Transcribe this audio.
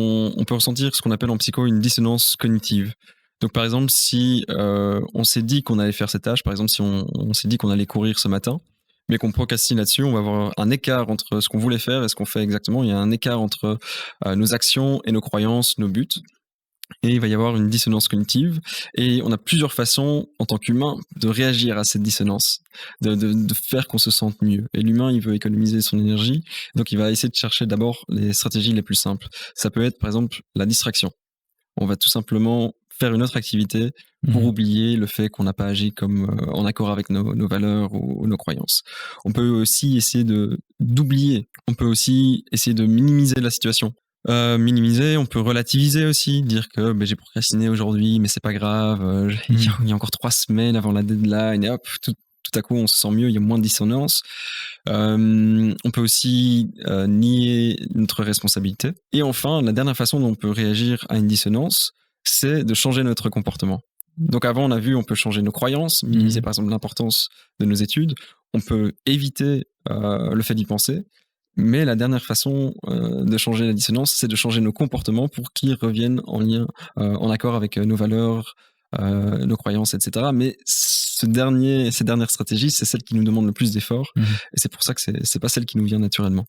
on peut ressentir ce qu'on appelle en psycho une dissonance cognitive. Donc, par exemple, si on s'est dit qu'on allait faire cette tâche, par exemple, si on s'est dit qu'on allait courir ce matin, mais qu'on procrastine là-dessus, on va avoir un écart entre ce qu'on voulait faire et ce qu'on fait exactement. Il y a un écart entre nos actions et nos croyances, nos buts. Et il va y avoir une dissonance cognitive. Et on a plusieurs façons, en tant qu'humain, de réagir à cette dissonance, de faire qu'on se sente mieux. Et l'humain, il veut économiser son énergie, donc il va essayer de chercher d'abord les stratégies les plus simples. Ça peut être, par exemple, la distraction. On va tout simplement faire une autre activité pour oublier le fait qu'on n'a pas agi comme en accord avec nos valeurs ou nos croyances. On peut aussi essayer d'oublier. On peut aussi essayer de minimiser la situation. Minimiser, on peut relativiser aussi, dire que j'ai procrastiné aujourd'hui, mais c'est pas grave, il y a encore 3 semaines avant la deadline, et hop, tout à coup on se sent mieux, il y a moins de dissonance. On peut aussi nier notre responsabilité. Et enfin, la dernière façon dont on peut réagir à une dissonance, c'est de changer notre comportement. Donc avant, on a vu, on peut changer nos croyances, minimiser par exemple l'importance de nos études. On peut éviter le fait d'y penser. Mais la dernière façon de changer la dissonance, c'est de changer nos comportements pour qu'ils reviennent en lien, en accord avec nos valeurs, nos croyances, etc. Mais ces dernières stratégies, c'est celle qui nous demande le plus d'efforts. Et c'est pour ça que c'est pas celle qui nous vient naturellement.